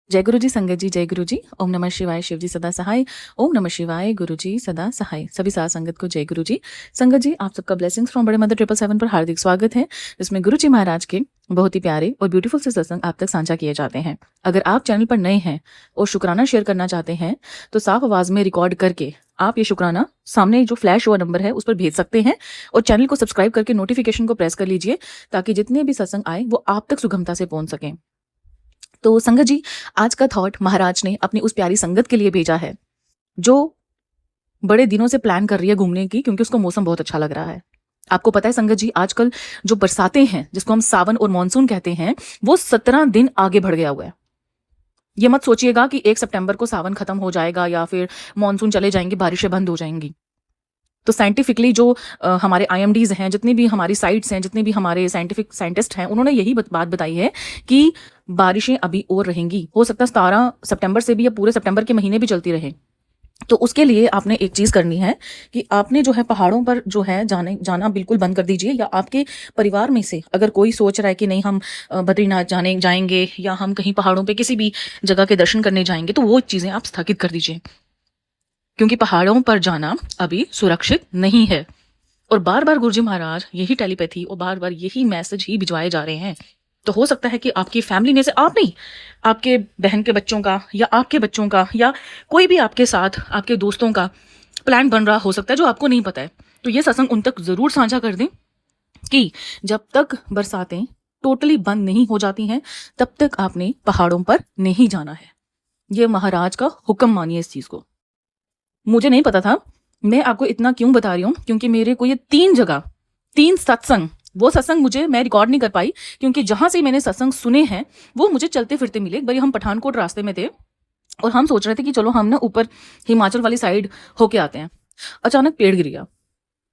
जय गुरु जी, संगत जी, जय गुरु जी। ओम नमः शिवाय, शिव जी सदा सहाय। ओम नमः शिवाय, गुरु जी सदा सहाय। सभी साथ संगत को जय गुरु जी। संगत जी, आप सबका ब्लेसिंग्स फ्रॉम बड़े मदर 777 पर हार्दिक स्वागत है, जिसमें गुरु जी महाराज के बहुत ही प्यारे और ब्यूटीफुल से सत्संग आप तक साझा किए जाते हैं। अगर आप चैनल पर नए हैं और शुक्राना शेयर करना चाहते हैं तो साफ आवाज में रिकॉर्ड करके आप ये शुक्राना सामने जो फ्लैश हुआ नंबर है उस पर भेज सकते हैं और चैनल को सब्सक्राइब करके नोटिफिकेशन को प्रेस कर लीजिए ताकि जितने भी सत्संग आए वो आप तक सुगमता से पहुंच सकें। तो संगत जी, आज का थॉट महाराज ने अपनी उस प्यारी संगत के लिए भेजा है जो बड़े दिनों से प्लान कर रही है घूमने की, क्योंकि उसको मौसम बहुत अच्छा लग रहा है। आपको पता है संगत जी, आजकल जो बरसातें हैं जिसको हम सावन और मानसून कहते हैं वो 17 दिन आगे बढ़ गया हुआ है। ये मत सोचिएगा कि 1 सितंबर को सावन खत्म हो जाएगा या फिर मानसून चले जाएंगे, बारिशें बंद हो जाएंगी। तो साइंटिफिकली जो हमारे आईएमडीज हैं, जितनी भी हमारी साइट्स हैं, जितने भी हमारे साइंटिफिक साइंटिस्ट हैं, उन्होंने यही बात बताई है कि बारिशें अभी और रहेंगी। हो सकता है 17 सितंबर से भी या पूरे सितंबर के महीने भी चलती रहे। तो उसके लिए आपने एक चीज करनी है कि आपने जो है पहाड़ों पर जो है जाना बिल्कुल बंद कर दीजिए। या आपके परिवार में से अगर कोई सोच रहा है कि नहीं हम बद्रीनाथ जाएंगे या हम कहीं पहाड़ों पे किसी भी जगह के दर्शन करने जाएंगे, तो वो चीजें आप स्थगित कर दीजिए, क्योंकि पहाड़ों पर जाना अभी सुरक्षित नहीं है। और बार बार गुरुजी महाराज यही टेलीपैथी और बार बार यही मैसेज ही भिजवाए जा रहे हैं। तो हो सकता है कि आपकी फैमिली में से, आप नहीं, आपके बहन के बच्चों का या आपके बच्चों का या कोई भी आपके साथ आपके दोस्तों का प्लान बन रहा हो सकता है जो आपको नहीं पता है। तो ये सत्संग उन तक जरूर साझा कर दें कि जब तक बरसातें टोटली बंद नहीं हो जाती हैं तब तक आपने पहाड़ों पर नहीं जाना है। ये महाराज का हुक्म मानिए इस चीज को। मुझे नहीं पता था। मैं आपको इतना क्यों बता रही हूँ, क्योंकि मेरे को ये 3 जगह 3 सत्संग, वो सत्संग मुझे मैं रिकॉर्ड नहीं कर पाई क्योंकि जहां से मैंने सत्संग सुने हैं वो मुझे चलते फिरते मिले। एक बार हम पठानकोट रास्ते में थे और हम सोच रहे थे कि चलो हम ना ऊपर हिमाचल वाली साइड होके आते हैं। अचानक पेड़ गिर गया।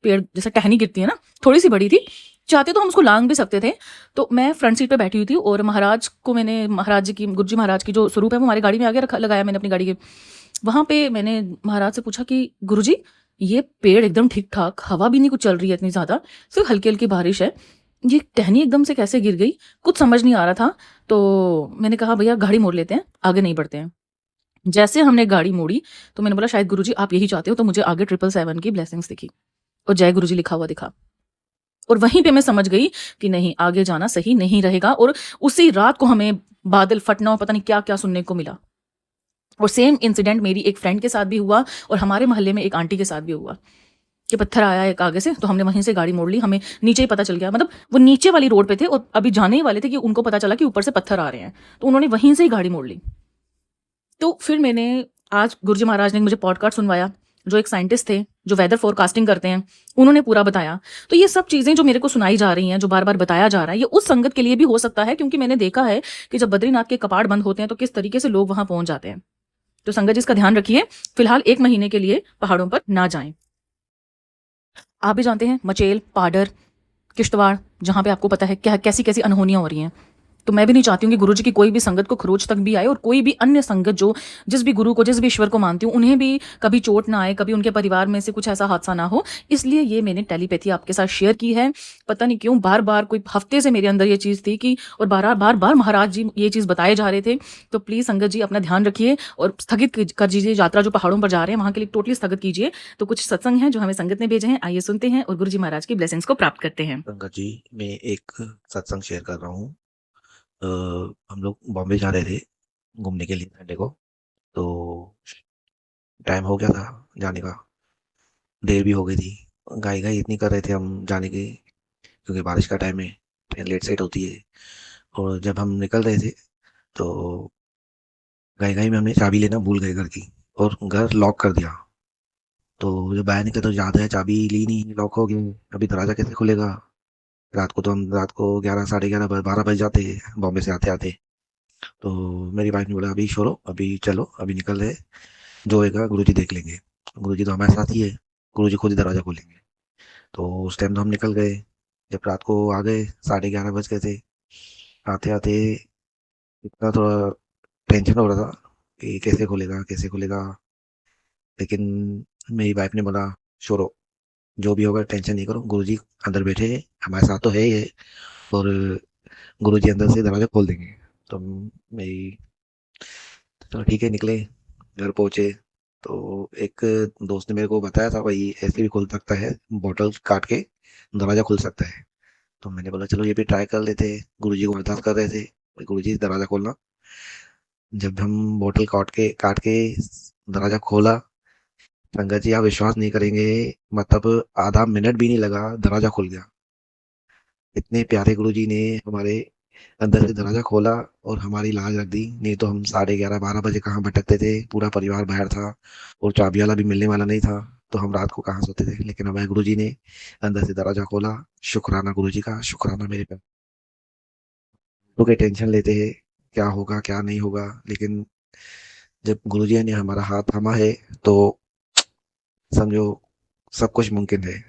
पेड़ जैसे टहनी गिरती है ना, थोड़ी सी बड़ी थी, चाहते तो हम उसको लांग भी सकते थे। तो मैं फ्रंट सीट पे बैठी हुई थी और महाराज को मैंने, महाराज जी की, गुरु जी महाराज की जो स्वरूप है वो हमारी गाड़ी में आगे रखा लगाया मैंने अपनी गाड़ी के। वहां पे मैंने महाराज से पूछा कि गुरुजी, ये पेड़ एकदम ठीक ठाक, हवा भी नहीं कुछ चल रही है इतनी ज्यादा, सिर्फ हल्की हल्की बारिश है, ये टहनी एकदम से कैसे गिर गई, कुछ समझ नहीं आ रहा था। तो मैंने कहा भैया गाड़ी मोड़ लेते हैं, आगे नहीं बढ़ते हैं। जैसे हमने गाड़ी मोड़ी तो मैंने बोला शायद गुरुजी आप यही चाहते हो, तो मुझे आगे 777 की ब्लेसिंग्स दिखी और जय गुरुजी लिखा हुआ दिखा। और वहीं पे मैं समझ गई कि नहीं, आगे जाना सही नहीं रहेगा। और उसी रात को हमें बादल फटना और पता नहीं क्या क्या सुनने को मिला। और सेम इंसिडेंट मेरी एक फ्रेंड के साथ भी हुआ और हमारे मोहल्ले में एक आंटी के साथ भी हुआ कि पत्थर आया एक आगे से, तो हमने वहीं से गाड़ी मोड़ ली। हमें नीचे ही पता चल गया, मतलब वो नीचे वाली रोड पे थे और अभी जाने ही वाले थे कि उनको पता चला कि ऊपर से पत्थर आ रहे हैं, तो उन्होंने वहीं से ही गाड़ी मोड़ ली। तो फिर मैंने, आज गुरुजी महाराज ने मुझे पॉडकास्ट सुनवाया, जो एक साइंटिस्ट थे जो वेदर फोरकास्टिंग करते हैं, उन्होंने पूरा बताया। तो ये सब चीजें जो मेरे को सुनाई जा रही हैं, जो बार बार बताया जा रहा है, ये उस संगत के लिए भी हो सकता है, क्योंकि मैंने देखा है कि जब बद्रीनाथ के कपाट बंद होते हैं तो किस तरीके से लोग वहां पहुंच जाते हैं। तो संगत जी इसका ध्यान रखिए, फिलहाल 1 महीने के लिए पहाड़ों पर ना जाएं। आप भी जानते हैं मचेल, पाडर, किश्तवाड़, जहां पे आपको पता है क्या कैसी कैसी अनहोनियां हो रही हैं। तो मैं भी नहीं चाहती हूँ कि गुरु जी की कोई भी संगत को खरोच तक भी आए और कोई भी अन्य संगत जो जिस भी गुरु को, जिस भी ईश्वर को मानती हूँ, उन्हें भी कभी चोट ना आए, कभी उनके परिवार में से कुछ ऐसा हादसा ना हो। इसलिए ये मैंने टेलीपैथी आपके साथ शेयर की है। पता नहीं क्यों बार बार, कोई हफ्ते से मेरे अंदर ये चीज़ थी कि, और बार बार बार महाराज जी ये चीज़ बताए जा रहे थे। तो प्लीज़ संगत जी अपना ध्यान रखिए और स्थगित कर दीजिए यात्रा। जो पहाड़ों पर जा रहे हैं वहाँ के लिए टोटली स्थगित कीजिए। तो कुछ सत्संग हैं जो हमें संगत ने भेजे हैं, आइए सुनते हैं और गुरु जी महाराज की ब्लेसिंग्स को प्राप्त करते हैं। संगत जी, मैं एक सत्संग शेयर कर रहा हूँ। हम लोग बॉम्बे जा रहे थे घूमने के लिए संडे को। तो टाइम हो गया था जाने का, देर भी हो गई थी। गाई गाई इतनी कर रहे थे हम जाने की, क्योंकि बारिश का टाइम है, ट्रेन लेट सेट होती है। और जब हम निकल रहे थे तो गाई गाई में हमने चाबी लेना भूल गए घर की, और घर लॉक कर दिया। तो जब बाहर निकले तो याद है चाबी ली नहीं, लॉक हो गया। अभी दरवाजा कैसे खुलेगा? रात को 11, साढ़े 11, 12 बज जाते हैं बॉम्बे से आते आते। तो मेरी वाइफ ने बोला अभी छोड़ो, अभी चलो, अभी निकल रहे, जो होएगा गुरुजी देख लेंगे। गुरुजी तो हमारे साथ ही है, गुरुजी खुद ही दरवाजा खोलेंगे। तो उस टाइम तो हम निकल गए। जब रात को आ गए, 11:30 बज गए थे आते आते। इतना थोड़ा टेंशन हो रहा था कि कैसे खुलेगा कैसे खुलेगा। लेकिन मेरी वाइफ ने बोला छोड़ो, जो भी होगा टेंशन नहीं करो, गुरुजी अंदर बैठे हैं, हमारे साथ तो है ही है, और गुरुजी अंदर से दरवाजा खोल देंगे। तो मेरी तो ठीक है, निकले, घर पहुंचे। तो एक दोस्त ने मेरे को बताया था, भाई ऐसे भी खुल सकता है, बॉटल काट के दरवाजा खुल सकता है। तो मैंने बोला चलो ये भी ट्राई कर लेते हैं। गुरुजी को अरदास कर रहे थे, भाई गुरुजी दरवाजा खोलना। जब हम बोतल काट के दरवाजा खोला, संगत जी आप विश्वास नहीं करेंगे, मतलब आधा मिनट भी नहीं लगा, दरवाजा खुल गया। इतने प्यारे गुरुजी ने हमारे अंदर से दरवाजा खोला और हमारी लाज रख दी। नहीं तो हम 11:30-12 बजे कहाँ भटकते थे, पूरा परिवार बाहर था और चाबी वाला भी मिलने वाला नहीं था। तो हम रात को कहाँ सोते थे। लेकिन हमारे गुरुजी ने अंदर से दरवाजा खोला। शुक्राना गुरुजी का, शुक्राना मेरे पे। तो के टेंशन लेते हैं क्या होगा क्या नहीं होगा, लेकिन जब गुरुजी ने हमारा हाथ थामा है तो समझो सब कुछ मुमकिन है।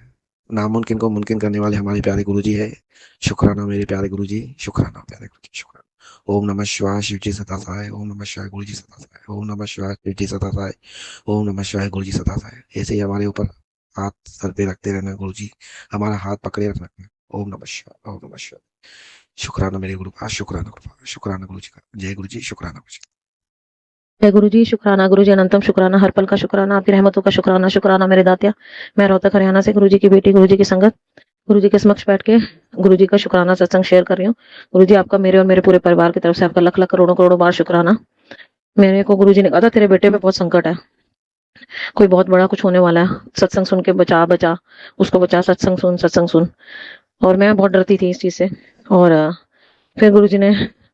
नामुमकिन को मुमकिन करने वाले हमारे प्यारे गुरुजी है। शुक्राना मेरे प्यारे गुरुजी, शुक्राना प्यारे गुरुजी, शुक्राना। ओम नमः शिवाय, शिव जी सदा सहाय। ओम नमः शिवाय, गुरुजी सदा सहाय। ओम नमः शिवाय, शिव जी सदा सहाय। ओम नमः शिवाय, गुरुजी सदा सहाय। ऐसे ही हमारे ऊपर हाथ सर पे रखते रहना गुरुजी, हमारा हाथ पकड़े रखना। ओम नमः शिवाय, ओम नमः शिवाय। शुक्राना मेरे गुरु का, शुक्राना गुरु का, शुक्राना गुरुजी का। जय गुरुजी, शुक्राना गुरुजी। जय गुरु जी, शुक्राना गुरु जी, अनंतम शुक्राना, हर पल का शुक्राना, आपकी रहमतों का शुक्राना, शुक्राना मेरे दातिया। मैं रोहतक हरियाणा से गुरु जी की बेटी, गुरु जी की संगत, गुरु जी के समक्ष बैठ के गुरु जी का शुक्राना सत्संग शेयर कर रही हूँ। गुरु जी आपका मेरे और मेरे पूरे परिवार की तरफ से आपका लख लख करोड़ों करोड़ों बार शुक्राना। मेरे को गुरु जी ने कहा था तेरे बेटे पे बहुत संकट है, कोई बहुत बड़ा कुछ होने वाला है, सत्संग सुन के बचा बचा, उसको बचा, सत्संग सुन, सत्संग सुन। और मैं बहुत डरती थी इस चीज से। और फिर गुरुजी ने,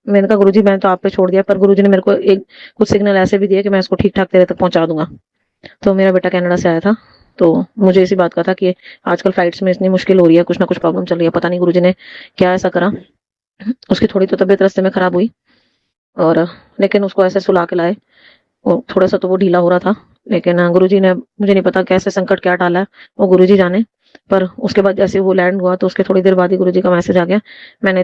मैंने कहा गुरुजी मैं तो आप पे छोड़ दिया, पर गुरुजी ने मेरे को एक कुछ सिग्नल ऐसे भी दिए कि मैं इसको ठीक ठाक तेरे तक पहुंचा दूंगा। तो मेरा बेटा कनाडा से आया था, तो मुझे इसी बात का था कि आजकल फ्लाइट्स में इतनी मुश्किल हो रही है, कुछ ना कुछ प्रॉब्लम चल रही है, पता नहीं गुरुजी ने क्या ऐसा करा। उसकी थोड़ी तो तबीयत रास्ते में खराब हुई, और लेकिन उसको ऐसे सुला के लाए। वो थोड़ा सा तो वो ढीला हो रहा था, लेकिन गुरुजी ने, मुझे नहीं पता कैसे संकट क्या डाला है, वो गुरुजी जाने। पर उसके बाद जैसे वो लैंड हुआ तो उसके थोड़ी देर बाद ही गुरुजी का मैसेज आ गया, मैंने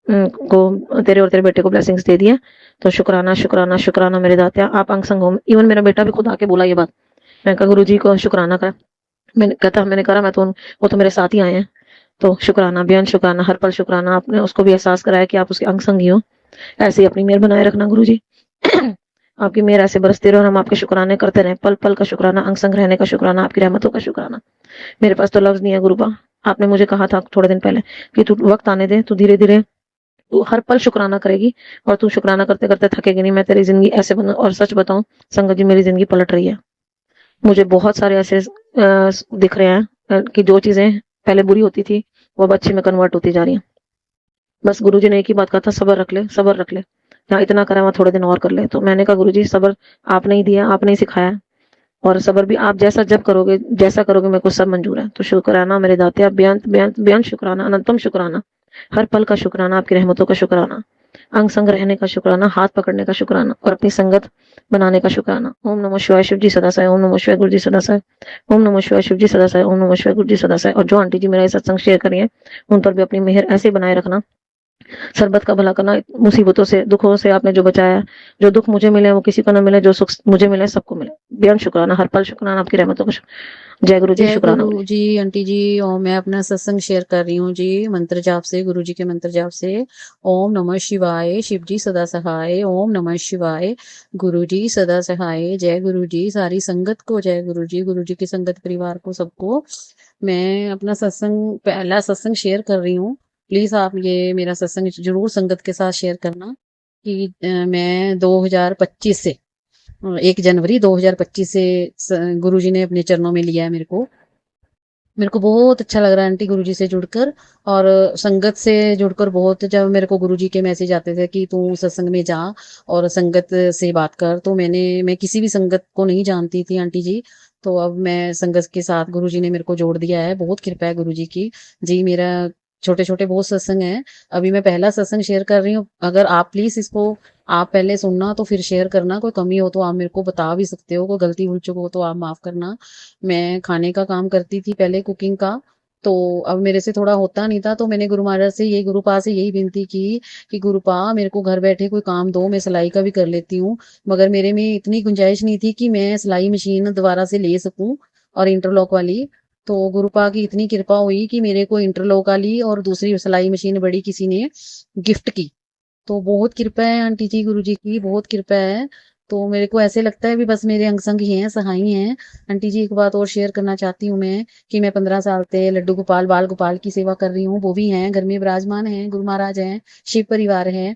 को तेरे और तेरे बेटे को ब्लेसिंग्स दे दिया। तो शुक्राना शुक्राना शुक्राना मेरे दातिया, आप अंग संग हो। इवन मेरा बेटा भी खुद आके बोला ये बात। मैं कहा गुरुजी को शुक्राना कर। मैंने कहा मैं तो वो तो मेरे साथ ही आए हैं। तो शुक्राना, बेअंत शुक्राना, हर पल शुक्राना। आपने उसको भी एहसास कराया कि आप उसके अंग संगी हो। ऐसे ही अपनी मेहर बनाए रखना गुरुजी। आपकी मेहर ऐसे बरसती रहे और हम आपके शुक्राने करते रहे, पल पल का शुक्राना, अंग संग रहने का शुक्राना, आपकी रहमतों का शुक्राना। मेरे पास तो लफ्ज नहीं है गुरुपा। आपने मुझे कहा था थोड़े दिन पहले कि तू वक्त आने दे, तू धीरे धीरे तू हर पल शुक्राना करेगी और तू शुक्राना करते करते थकेगी नहीं। मैं तेरी जिंदगी ऐसे बना, और सच बताऊं संगत जी, मेरी जिंदगी पलट रही है। मुझे बहुत सारे ऐसे दिख रहे हैं कि जो चीजें पहले बुरी होती थी वो अब अच्छी में कन्वर्ट होती जा रही हैं। बस गुरुजी ने एक ही बात कहा था, सब्र रख ले, सब्र रख ले, यहाँ इतना करा वहां थोड़े दिन और कर ले। तो मैंने कहा गुरुजी सब्र आपने ही दिया, आपने ही सिखाया, और सब्र भी आप जैसा जब करोगे, जैसा करोगे मेरे को सब मंजूर है। तो शुक्राना मेरे दातिया, बेअंत बेअंत बेअंत शुक्राना, अनंतम शुक्राना, हर पल का शुक्राना, आपकी रहमतों का शुक्राना, अंग संग रहने का शुक्राना, हाथ पकड़ने का शुक्राना और अपनी संगत बनाने का शुक्राना। ओम नमः शिवाय, शिव जी सदा सहाय। ओम नमः शिवाय, गुरु जी सदा सहाय। ओम नमः शिवाय, शिव जी सदा सहाय। ओम नमः शिवाय, गुरु जी सदा सहाय। और जो आंटी जी मेरा ये सत्संग शेयर करी है, उन पर भी अपनी मेहर ऐसे बनाए रखना, सरबत का भला करना। मुसीबतों से, दुखों से आपने जो बचाया, जो दुख मुझे मिले वो किसी को ना मिले, जो सुख मुझे मिले सबको मिले। बेअंत शुक्राना, हर पल शुक्राना, आपकी रहमतों का जय गुरु जी, जय शुक्राना। गुरु जी, आंटी जी। और मैं अपना सत्संग शेयर कर रही हूँ जी, मंत्र जाप से, गुरु जी के मंत्र जाप से। ओम नमः शिवाय, शिव जी सदा सहाय। ओम नमः शिवाय, गुरु जी सदा सहाय। जय गुरु जी, सारी संगत को जय गुरु जी, गुरु जी की संगत परिवार को, सबको मैं अपना सत्संग, पहला सत्संग शेयर कर रही हूँ। प्लीज आप ये मेरा सत्संग जरूर संगत के साथ शेयर करना कि मैं 2025 से 1 जनवरी 2025 से गुरुजी ने अपने चरणों में लिया है मेरे को बहुत अच्छा लग रहा है आंटी गुरुजी से जुड़कर, और संगत से जुड़कर बहुत। जब मेरे को गुरुजी के मैसेज आते थे कि तू सत्संग में जा और संगत से बात कर, तो मैं किसी भी संगत को नहीं जानती थी आंटी जी। तो अब मैं संगत के साथ गुरुजी ने मेरे को जोड़ दिया है, बहुत कृपा है गुरुजी की जी। मेरा छोटे छोटे बहुत सत्संग है, अभी मैं पहला सत्संग शेयर कर रही हूँ। अगर आप प्लीज इसको आप पहले सुनना तो फिर शेयर करना, कोई कमी हो तो आप मेरे को बता भी सकते हो, कोई गलती भूल चुक हो तो आप माफ करना। मैं खाने का काम करती थी पहले, कुकिंग का, तो अब मेरे से थोड़ा होता नहीं था, तो मैंने गुरु महाराज से यही, गुरुपा से यही विनती की कि गुरुपा मेरे को घर बैठे कोई काम दो, मैं सिलाई का भी कर लेती हूँ। मगर मेरे में इतनी गुंजाइश नहीं थी कि मैं सिलाई मशीन दोबारा से ले सकूं और इंटरलॉक वाली। तो गुरुपा की इतनी कृपा हुई कि मेरे को इंटरलॉक वाली और दूसरी सिलाई मशीन बड़ी किसी ने गिफ्ट की। तो बहुत कृपा है आंटी जी, गुरु जी की बहुत कृपा है। तो मेरे को ऐसे लगता है भी बस मेरे अंग संग ही हैं, सहाई हैं। आंटी जी एक बात और शेयर करना चाहती हूँ मैं कि मैं 15 साल से लड्डू गोपाल बाल गोपाल की सेवा कर रही हूँ। वो भी हैं, घर में विराजमान हैं, गुरु महाराज हैं, शिव परिवार है।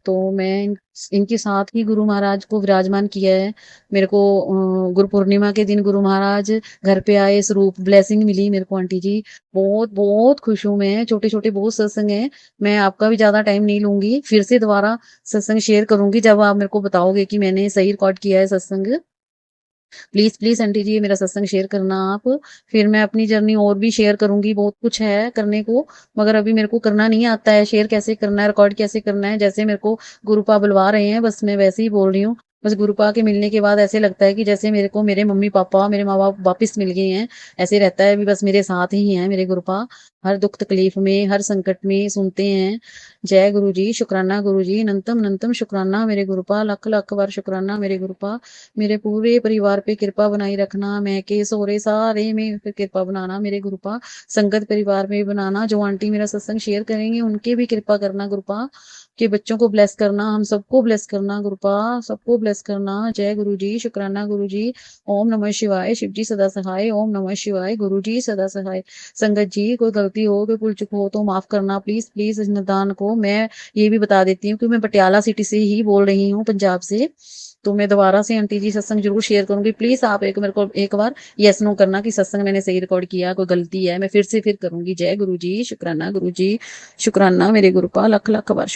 तो मैं इनके साथ ही गुरु महाराज को विराजमान किया है। मेरे को गुरु पूर्णिमा के दिन गुरु महाराज घर पे आए, स्वरूप ब्लेसिंग मिली मेरे को आंटी जी। बहुत बहुत खुश हूँ मैं। छोटे छोटे बहुत सत्संग हैं, मैं आपका भी ज्यादा टाइम नहीं लूंगी, फिर से दोबारा सत्संग शेयर करूंगी जब आप मेरे को बताओगे कि मैंने सही रिकॉर्ड किया है सत्संग। प्लीज प्लीज आंटी जी मेरा सत्संग शेयर करना आप। फिर मैं अपनी जर्नी और भी शेयर करूंगी, बहुत कुछ है करने को, मगर अभी मेरे को करना नहीं आता है। शेयर कैसे करना है, रिकॉर्ड कैसे करना है, जैसे मेरे को गुरुपा बुलवा रहे हैं बस मैं वैसे ही बोल रही हूँ। बस गुरुपा के मिलने के बाद ऐसे लगता है कि जैसे मेरे को मेरे मम्मी पापा, मेरे माँ बाप वापिस मिल गए हैं। ऐसे रहता है भी बस मेरे साथ ही हैं मेरे गुरुपा, हर दुख तकलीफ में, हर संकट में सुनते हैं। जय गुरु जी, शुक्राना गुरु जी, अनंतम अनंतम शुक्राना मेरे गुरुपा, लख लख बार शुक्राना मेरे गुरुपा। मेरे पूरे परिवार पे कृपा बनाई रखना, मैं के सोरे सारे में फिर कृपा बनाना मेरे गुरुपा। संगत परिवार में बनाना, जो आंटी मेरा सत्संग शेयर करेंगे उनके भी कृपा करना गुरुपा, के बच्चों को ब्लेस करना, हम सबको ब्लेस करना गुरुपा, सबको ब्लेस करना। जय गुरु जी, शुक्राना गुरु जी। ओम नमः शिवाय, शिव जी सदा सहाय। ओम नमः शिवाय, गुरु जी सदा सहाय। संगत जी कोई गलती हो, कोई भूल चूक हो तो माफ करना प्लीज प्लीज। इस निदान को मैं ये भी बता देती हूँ कि मैं पटियाला सिटी से ही बोल रही हूँ, पंजाब से। तो मैं दोबारा से आंटी जी सत्संग जरूर शेयर करूंगी। प्लीज आप मेरे को एक बार यस नो करना कि सत्संग मैंने सही रिकॉर्ड किया, कोई गलती है मैं फिर से फिर करूंगी। जय गुरु जी, शुक्राना गुरु जी, शुक्राना मेरे गुरुपा, लख लख बार